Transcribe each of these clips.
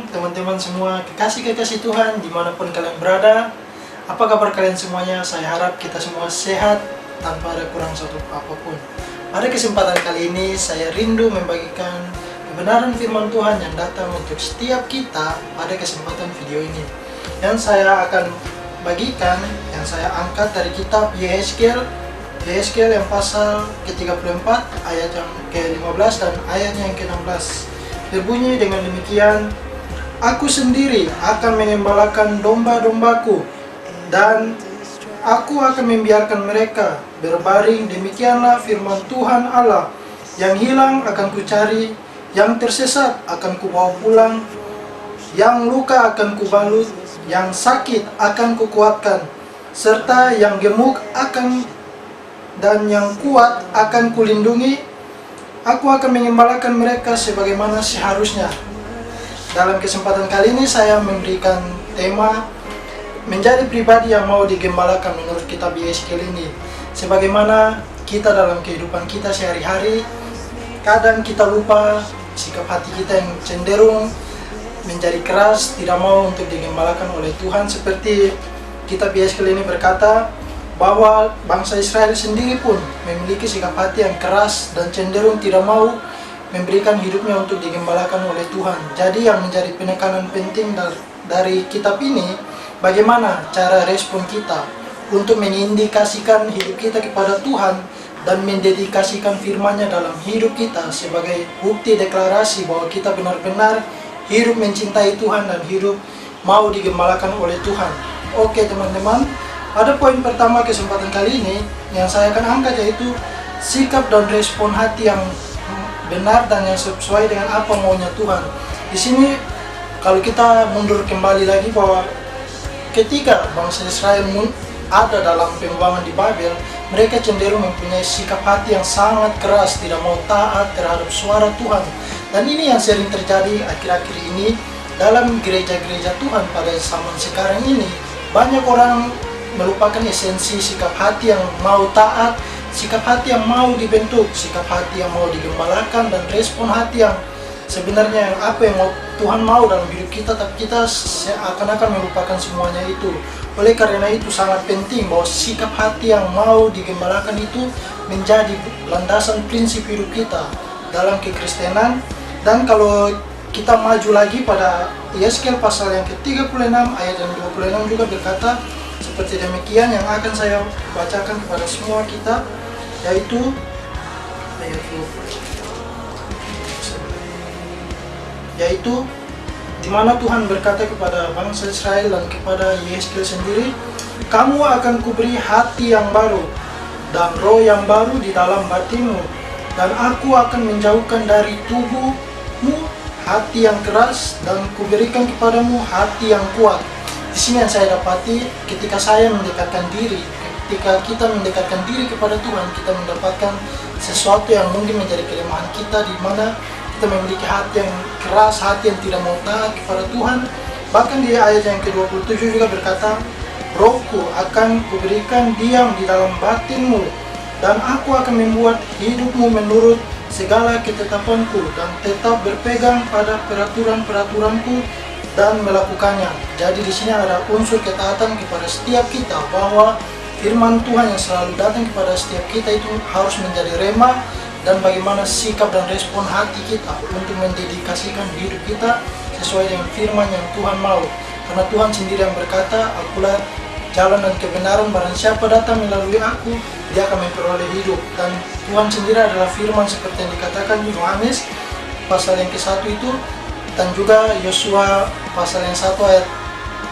teman-teman semua, kekasih-kekasih Tuhan dimanapun kalian berada. Apa kabar kalian semuanya? Saya harap kita semua sehat tanpa ada kurang suatu apapun. Pada kesempatan kali ini saya rindu membagikan kebenaran firman Tuhan yang datang untuk setiap kita pada kesempatan video ini. Yang saya akan bagikan, yang saya angkat dari kitab Yehezkiel yang pasal ke-34 ayat yang ke-15 dan ayatnya yang ke-16. Berbunyi dengan demikian, "Aku sendiri akan mengembalakan domba-dombaku, dan aku akan membiarkan mereka berbaring. Demikianlah firman Tuhan Allah. Yang hilang akan kucari, yang tersesat akan kubawa pulang, yang luka akan kubalut, yang sakit akan kukuatkan, serta yang gemuk dan yang kuat akan kulindungi. Aku akan mengembalakan mereka sebagaimana seharusnya." Dalam kesempatan kali ini saya memberikan tema menjadi pribadi yang mau digembalakan menurut kitab Yehezkiel ini. Sebagaimana kita dalam kehidupan kita sehari-hari, kadang kita lupa sikap hati kita yang cenderung menjadi keras, tidak mau untuk digembalakan oleh Tuhan. Seperti kitab Yehezkiel ini berkata bahwa bangsa Israel sendiri pun memiliki sikap hati yang keras dan cenderung tidak mau memberikan hidupnya untuk digembalakan oleh Tuhan. Jadi yang menjadi penekanan penting dari kitab ini, bagaimana cara respon kita untuk mengindikasikan hidup kita kepada Tuhan dan mendedikasikan firman-Nya dalam hidup kita sebagai bukti deklarasi bahwa kita benar-benar hidup mencintai Tuhan dan hidup mau digembalakan oleh Tuhan. Oke teman-teman, ada poin pertama kesempatan kali ini yang saya akan angkat, yaitu sikap dan respon hati yang benar dan yang sesuai dengan apa maunya Tuhan. Di sini kalau kita mundur kembali lagi bahwa ketika bangsa Israel ada dalam pembuangan di Babel, mereka cenderung mempunyai sikap hati yang sangat keras, tidak mau taat terhadap suara Tuhan. Dan ini yang sering terjadi akhir-akhir ini dalam gereja-gereja Tuhan pada zaman sekarang ini. Banyak orang melupakan esensi sikap hati yang mau taat, sikap hati yang mau dibentuk, sikap hati yang mau digembalakan, dan respon hati yang sebenarnya yang apa yang Tuhan mau dalam hidup kita, tapi kita seakan-akan melupakan semuanya itu. Oleh karena itu sangat penting bahwa sikap hati yang mau digembalakan itu menjadi landasan prinsip hidup kita dalam kekristenan. Dan kalau kita maju lagi pada Yehezkiel pasal yang ke-36 ayat yang 26 juga berkata seperti demikian, yang akan saya bacakan kepada semua kita, yaitu di mana Tuhan berkata kepada bangsa Israel dan kepada Yehezkiel sendiri, "Kamu akan kuberi hati yang baru dan roh yang baru di dalam batinmu, dan aku akan menjauhkan dari tubuhmu hati yang keras dan kuberikan kepadamu hati yang kuat." Di sini yang saya dapati, ketika saya mendekatkan diri, ketika kita mendekatkan diri kepada Tuhan, kita mendapatkan sesuatu yang mungkin menjadi kelemahan kita, di mana kita memiliki hati yang keras, hati yang tidak mau taat kepada Tuhan. Bahkan di ayat yang ke-27 juga berkata, "Rohku akan kuberikan diam di dalam batinmu, dan aku akan membuat hidupmu menurut segala ketetapanku, dan tetap berpegang pada peraturan-peraturanku dan melakukannya." Jadi di sini ada unsur ketaatan kepada setiap kita, bahwa firman Tuhan yang selalu datang kepada setiap kita itu harus menjadi rema, dan bagaimana sikap dan respon hati kita untuk mendedikasikan hidup kita sesuai dengan firman yang Tuhan mau. Karena Tuhan sendiri yang berkata, "Akulah jalan dan kebenaran, barang siapa datang melalui aku, dia akan memperoleh hidup." Dan Tuhan sendiri adalah firman seperti yang dikatakan di Yohanes pasal yang ke-1 itu, dan juga Yosua pasal yang 1 ayat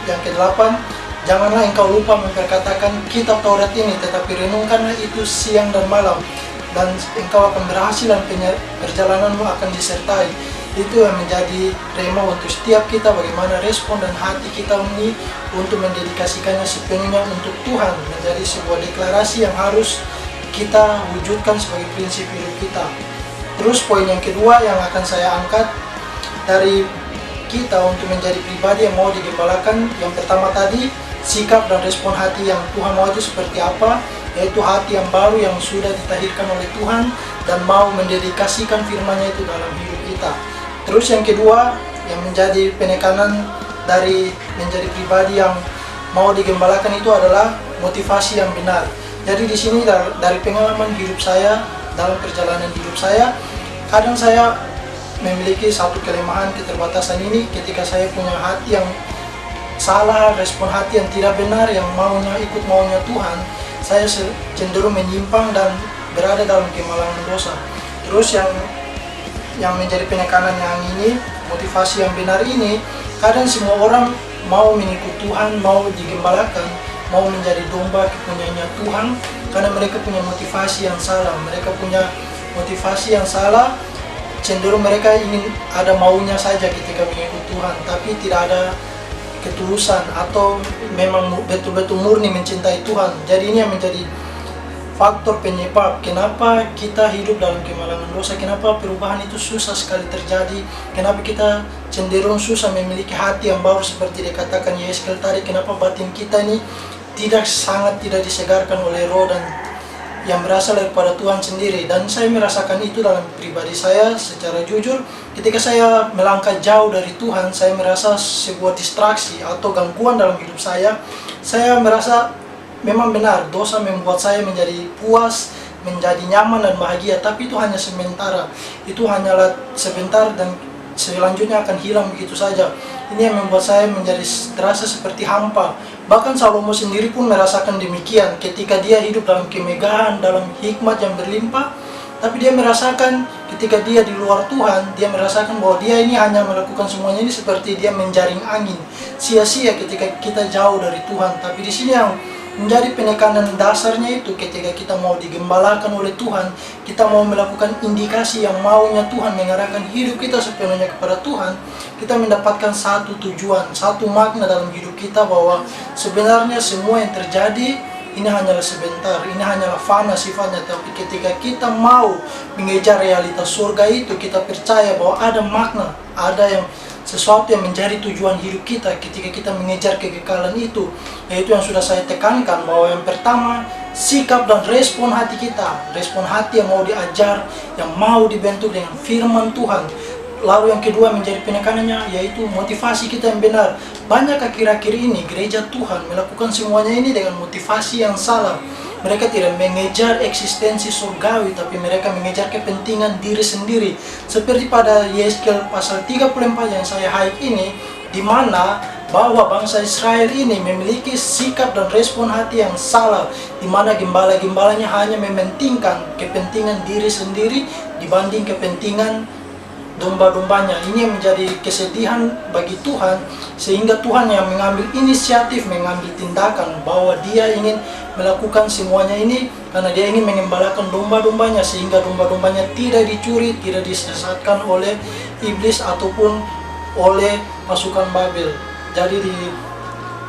yang ke-8, "Janganlah engkau lupa memperkatakan kitab Taurat ini, tetapi renungkanlah itu siang dan malam, dan engkau akan berhasil dan perjalananmu akan disertai." Itu yang menjadi rema untuk setiap kita, bagaimana respon dan hati kita ini untuk mendedikasikannya sepenuhnya untuk Tuhan, menjadi sebuah deklarasi yang harus kita wujudkan sebagai prinsip hidup kita. Terus poin yang kedua yang akan saya angkat dari kita untuk menjadi pribadi yang mau digembalakan, yang pertama tadi, sikap dan respon hati yang Tuhan mau itu seperti apa, yaitu hati yang baru yang sudah ditahirkan oleh Tuhan dan mau mendedikasikan firman-Nya itu dalam hidup kita. Terus yang kedua, yang menjadi penekanan dari menjadi pribadi yang mau digembalakan itu adalah motivasi yang benar. Jadi di sini dari pengalaman hidup saya, dalam perjalanan hidup saya, kadang saya memiliki satu kelemahan keterbatasan ini ketika saya punya hati yang salah, respon hati yang tidak benar, yang maunya ikut maunya Tuhan, saya cenderung menyimpang dan berada dalam kemalangan dosa. Terus yang menjadi penekanan yang ini, motivasi yang benar ini, kadang semua orang mau mengikut Tuhan, mau digembalakan, mau menjadi domba kepunyaannya Tuhan, karena mereka punya motivasi yang salah. Mereka punya motivasi yang salah, cenderung mereka ingin ada maunya saja ketika mengikut Tuhan, tapi tidak ada ketulusan atau memang betul-betul murni mencintai Tuhan. Jadi ini yang menjadi faktor penyebab kenapa kita hidup dalam kemalangan dosa, kenapa perubahan itu susah sekali terjadi, kenapa kita cenderung susah memiliki hati yang baru seperti dikatakan Yeskel tadi, kenapa batin kita ini sangat tidak disegarkan oleh roh dan yang berasal daripada Tuhan sendiri. Dan saya merasakan itu dalam pribadi saya secara jujur. Ketika saya melangkah jauh dari Tuhan, saya merasa sebuah distraksi atau gangguan dalam hidup saya. Saya merasa memang benar, dosa membuat saya menjadi puas, menjadi nyaman dan bahagia, tapi itu hanya sementara. Itu hanyalah sebentar dan selanjutnya akan hilang begitu saja. Ini yang membuat saya menjadi terasa seperti hampa. Bahkan Salomo sendiri pun merasakan demikian ketika dia hidup dalam kemegahan, dalam hikmat yang berlimpah. Tapi dia merasakan ketika dia di luar Tuhan, dia merasakan bahwa dia ini hanya melakukan semuanya ini seperti dia menjaring angin. Sia-sia ketika kita jauh dari Tuhan. Tapi di sini yang menjadi penekanan dasarnya itu ketika kita mau digembalakan oleh Tuhan, kita mau melakukan indikasi yang maunya Tuhan, mengarahkan hidup kita sepenuhnya kepada Tuhan, kita mendapatkan satu tujuan, satu makna dalam hidup kita, bahwa sebenarnya semua yang terjadi ini hanyalah sebentar, ini hanyalah fana sifatnya. Tapi ketika kita mau mengejar realitas surga itu, kita percaya bahwa ada makna, ada sesuatu yang menjadi tujuan hidup kita ketika kita mengejar kekekalan itu. Yaitu yang sudah saya tekankan, bahwa yang pertama, sikap dan respon hati kita, respon hati yang mau diajar, yang mau dibentuk dengan firman Tuhan. Lalu yang kedua menjadi penekanannya, yaitu motivasi kita yang benar. Banyak akhir-akhir ini gereja Tuhan melakukan semuanya ini dengan motivasi yang salah. Mereka tidak mengejar eksistensi surgawi, tapi mereka mengejar kepentingan diri sendiri. Seperti pada Yeskel pasal 34 yang saya hike ini, di mana bahwa bangsa Israel ini memiliki sikap dan respon hati yang salah, di mana gembala-gembalanya hanya mementingkan kepentingan diri sendiri dibanding kepentingan domba-dombanya. Ini yang menjadi kesedihan bagi Tuhan, sehingga Tuhan yang mengambil inisiatif, mengambil tindakan bahwa dia ingin melakukan semuanya ini karena dia ingin mengembalakan domba-dombanya, sehingga domba-dombanya tidak dicuri, tidak disesatkan oleh iblis ataupun oleh pasukan Babel. Jadi di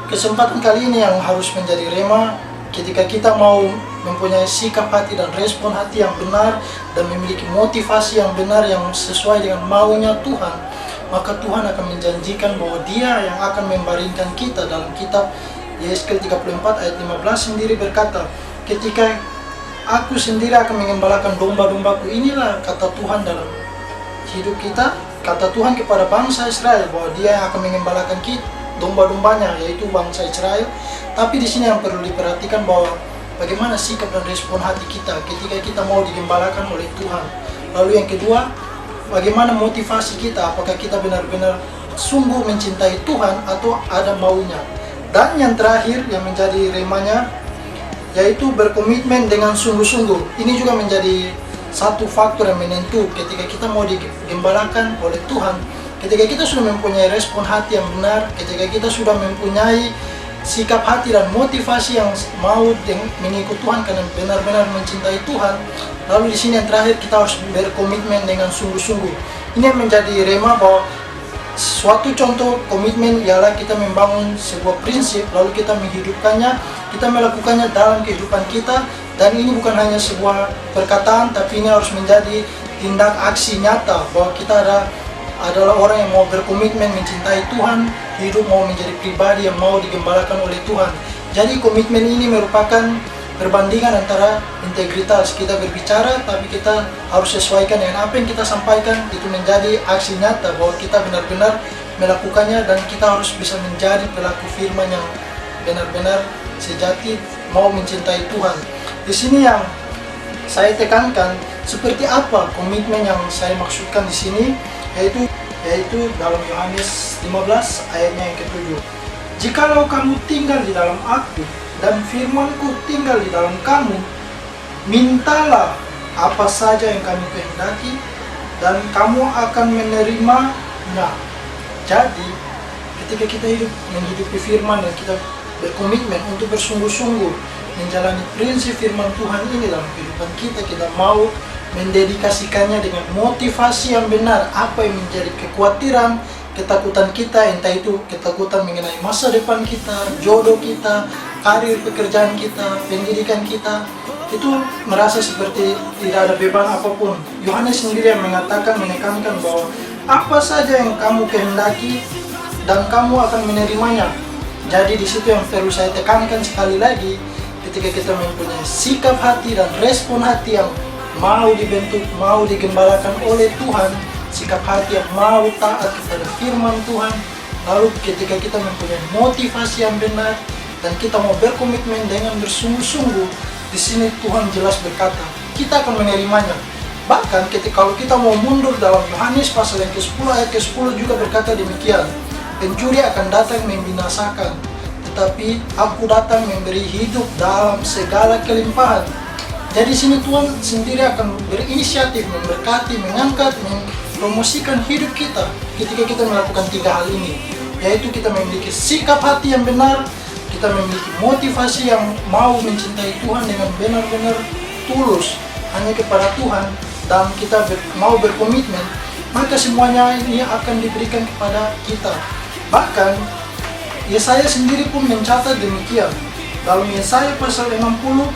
kesempatan kali ini yang harus menjadi rema, ketika kita mau mempunyai sikap hati dan respon hati yang benar dan memiliki motivasi yang benar yang sesuai dengan maunya Tuhan, maka Tuhan akan menjanjikan bahwa dia yang akan membaringkan kita. Dalam kitab Yeskel 34 ayat 15 sendiri berkata, ketika aku sendiri akan mengembalakan domba-dombaku, inilah kata Tuhan dalam hidup kita, kata Tuhan kepada bangsa Israel, bahwa dia yang akan mengembalakan kita, domba-dombanya, yaitu bangsa Israel. Tapi di sini yang perlu diperhatikan bahwa bagaimana sikap dan respon hati kita ketika kita mau digembalakan oleh Tuhan. Lalu yang kedua, bagaimana motivasi kita, apakah kita benar-benar sungguh mencintai Tuhan atau ada maunya. Dan yang terakhir yang menjadi remanya, yaitu berkomitmen dengan sungguh-sungguh. Ini juga menjadi satu faktor yang menentu ketika kita mau digembalakan oleh Tuhan. Ketika kita sudah mempunyai respon hati yang benar, ketika kita sudah mempunyai sikap hati dan motivasi yang mau mengikut Tuhan karena benar-benar mencintai Tuhan, lalu di sini yang terakhir kita harus berkomitmen dengan sungguh-sungguh. Ini yang menjadi rema bahwa suatu contoh komitmen ialah kita membangun sebuah prinsip, lalu kita menghidupkannya, kita melakukannya dalam kehidupan kita, dan ini bukan hanya sebuah perkataan, tapi ini harus menjadi tindak aksi nyata bahwa kita adalah orang yang mau berkomitmen mencintai Tuhan, hidup mau menjadi pribadi yang mau digembalakan oleh Tuhan. Jadi komitmen ini merupakan perbandingan antara integritas. Kita berbicara tapi kita harus sesuaikan dengan apa yang kita sampaikan, itu menjadi aksi nyata bahwa kita benar-benar melakukannya, dan kita harus bisa menjadi pelaku firman yang benar-benar sejati mau mencintai Tuhan. Di sini yang saya tekankan, seperti apa komitmen yang saya maksudkan di sini, yaitu dalam Yohanes 15 ayatnya yang ke-7. Jikalau kamu tinggal di dalam aku dan firmanku tinggal di dalam kamu, mintalah apa saja yang kamu kehendaki dan kamu akan menerimanya. Jadi ketika kita menghidupi firman dan kita berkomitmen untuk bersungguh-sungguh menjalani prinsip firman Tuhan ini dalam kehidupan kita, kita mau mendedikasikannya dengan motivasi yang benar. Apa yang menjadi kekhawatiran, ketakutan kita, entah itu ketakutan mengenai masa depan kita, jodoh kita, karir pekerjaan kita, pendidikan kita, itu merasa seperti tidak ada beban apapun. Yohanes sendiri yang mengatakan, menekankan bahwa apa saja yang kamu kehendaki dan kamu akan menerimanya. Jadi di situ yang perlu saya tekankan sekali lagi, ketika kita mempunyai sikap hati dan respon hati yang mau dibentuk, mau digembalakan oleh Tuhan, sikap hati yang mau taat kepada firman Tuhan, lalu ketika kita mempunyai motivasi yang benar dan kita mau berkomitmen dengan bersungguh-sungguh, di sini Tuhan jelas berkata, kita akan menerimanya. Bahkan kalau kita mau mundur dalam Yohanes pasal yang ke-10 ayat ke-10 juga berkata demikian, pencuri akan datang membinasakan, tetapi aku datang memberi hidup dalam segala kelimpahan. Jadi sini Tuhan sendiri akan berinisiatif, memberkati, mengangkat, mempromosikan hidup kita ketika kita melakukan 3 hal ini, yaitu kita memiliki sikap hati yang benar, kita memiliki motivasi yang mau mencintai Tuhan dengan benar-benar tulus hanya kepada Tuhan, dan kita mau berkomitmen, maka semuanya ini akan diberikan kepada kita. Bahkan Yesaya sendiri pun mencatat demikian dalam Yesaya pasal 60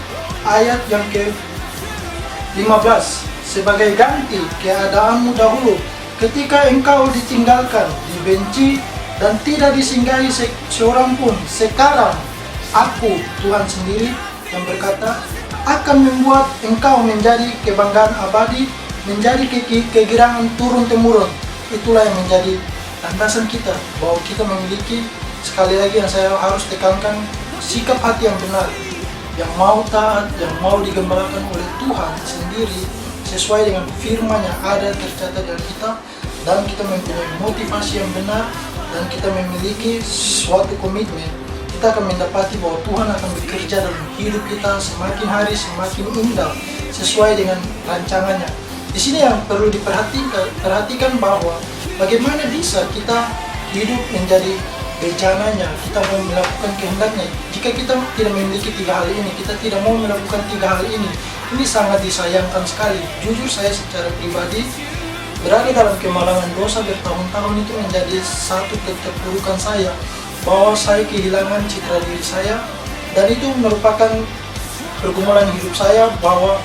ayat yang ke-15, sebagai ganti keadaanmu dahulu ketika engkau ditinggalkan, dibenci dan tidak disinggahi seorang pun, sekarang aku Tuhan sendiri yang berkata akan membuat engkau menjadi kebanggaan abadi, menjadi kegirangan turun-temurun. Itulah yang menjadi landasan kita, bahwa kita memiliki, sekali lagi yang saya harus tekankan, sikap hati yang benar, yang mau taat, yang mau digembalakan oleh Tuhan sendiri sesuai dengan firman yang ada tercatat dalam kitab, dan kita mempunyai motivasi yang benar, dan kita memiliki suatu komitmen, kita akan mendapati bahwa Tuhan akan bekerja dalam hidup kita semakin hari semakin indah sesuai dengan rancangannya. Di sini yang perlu diperhatikan bahwa bagaimana bisa kita hidup menjadi bejananya, kita mau melakukan kehendaknya. Jika kita tidak memiliki 3 hal ini, kita tidak mau melakukan 3 hal ini sangat disayangkan sekali. Jujur saya secara pribadi berada dalam kemalangan dosa bertahun-tahun itu menjadi satu keterpurukan saya, bahwa saya kehilangan citra diri saya, dan itu merupakan pergumulan hidup saya, bahwa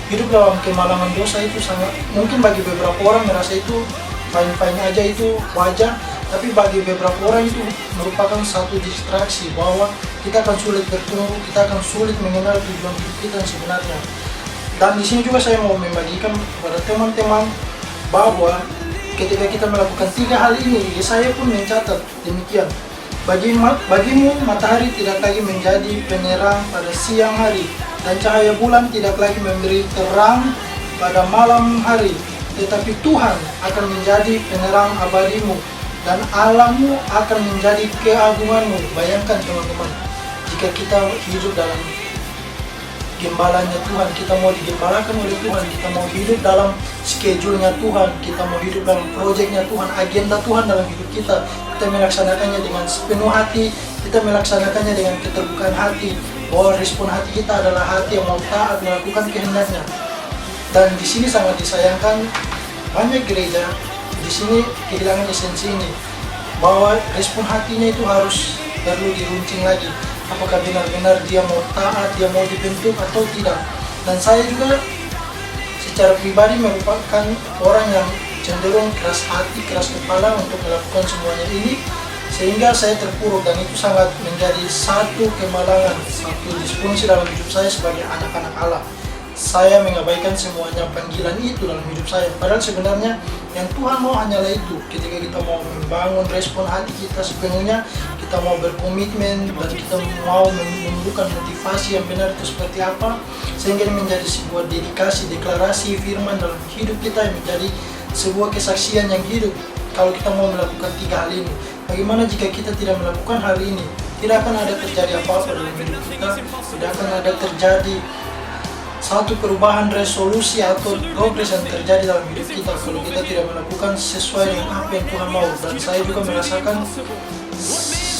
hidup dalam kemalangan dosa itu sangat, mungkin bagi beberapa orang merasa itu fine-fine aja, itu wajar, tapi bagi beberapa orang itu merupakan satu distraksi, bahwa kita akan sulit bertumbuh, kita akan sulit mengenal tujuan hidup kita yang sebenarnya. Dan di sini juga saya mau membagikan kepada teman-teman bahwa ketika kita melakukan 3 hal ini, saya pun mencatat demikian. Bagimu matahari tidak lagi menjadi penerang pada siang hari, dan cahaya bulan tidak lagi memberi terang pada malam hari, tetapi Tuhan akan menjadi penerang abadimu, dan Allahmu akan menjadi keagunganmu. Bayangkan teman-teman, jika kita hidup dalam gembalanya Tuhan, kita mau digembalakan oleh Tuhan, kita mau hidup dalam schedule-nya Tuhan, kita mau hidup dalam proyeknya Tuhan, agenda Tuhan dalam hidup kita, kita melaksanakannya dengan sepenuh hati, kita melaksanakannya dengan keterbukaan hati, bahwa respon hati kita adalah hati yang mau taat melakukan kehendaknya. Dan di sini sangat disayangkan banyak gereja di sini kehilangan esensi ini, bahwa respon hatinya itu harus perlu diruncing lagi. Apakah benar-benar dia mau taat, dia mau dibentuk atau tidak. Dan saya juga secara pribadi merupakan orang yang cenderung keras hati, keras kepala untuk melakukan semuanya ini, sehingga saya terpuruk, dan itu sangat menjadi satu kemalangan, satu disfungsi dalam hidup saya sebagai anak-anak Allah. Saya mengabaikan semuanya panggilan itu dalam hidup saya, padahal sebenarnya yang Tuhan mau hanyalah itu. Ketika kita mau membangun respon hati kita sepenuhnya, kita mau berkomitmen, dan kita mau menunjukkan motivasi yang benar itu seperti apa, sehingga ini menjadi sebuah dedikasi, deklarasi firman dalam hidup kita, yang menjadi sebuah kesaksian yang hidup. Kalau kita mau melakukan 3 hal ini, bagaimana jika kita tidak melakukan hal ini? Tidak akan ada terjadi apa-apa dalam hidup kita, tidak akan ada terjadi satu perubahan resolusi atau progres yang terjadi dalam hidup kita kalau kita tidak melakukan sesuai dengan apa yang Tuhan mau. Dan saya juga merasakan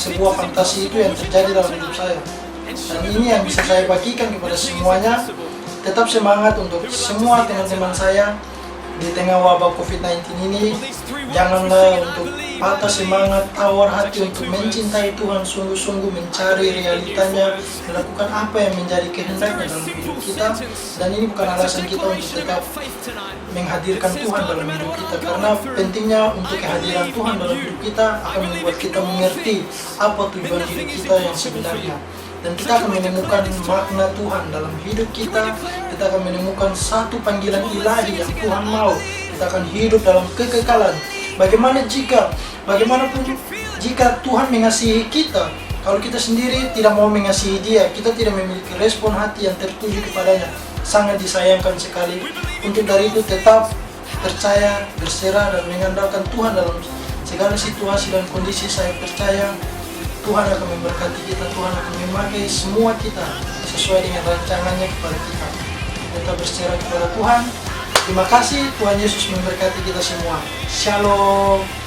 sebuah fantasi itu yang terjadi dalam hidup saya, dan ini yang bisa saya bagikan kepada semuanya. Tetap semangat untuk semua teman-teman saya di tengah wabah COVID-19 ini. Janganlah untuk patah semangat, tawar hati untuk mencintai Tuhan, sungguh-sungguh mencari realitanya, melakukan apa yang menjadi kehendaknya dalam hidup kita. Dan ini bukan alasan kita untuk tetap menghadirkan Tuhan dalam hidup kita, karena pentingnya untuk kehadiran Tuhan dalam hidup kita akan membuat kita mengerti apa tujuan hidup kita yang sebenarnya. Dan kita akan menemukan makna Tuhan dalam hidup kita. Kita akan menemukan satu panggilan ilahi yang Tuhan mau. Kita akan hidup dalam kekekalan. Bagaimanapun jika Tuhan mengasihi kita, kalau kita sendiri tidak mau mengasihi Dia, kita tidak memiliki respon hati yang tertuju kepadanya, sangat disayangkan sekali. Untuk dari itu tetap percaya, berserah, dan mengandalkan Tuhan dalam segala situasi dan kondisi. Saya percaya Tuhan akan memberkati kita, Tuhan akan memakai semua kita sesuai dengan rancangannya kepada kita. Kita berserah kepada Tuhan. Terima kasih, Tuhan Yesus memberkati kita semua. Shalom.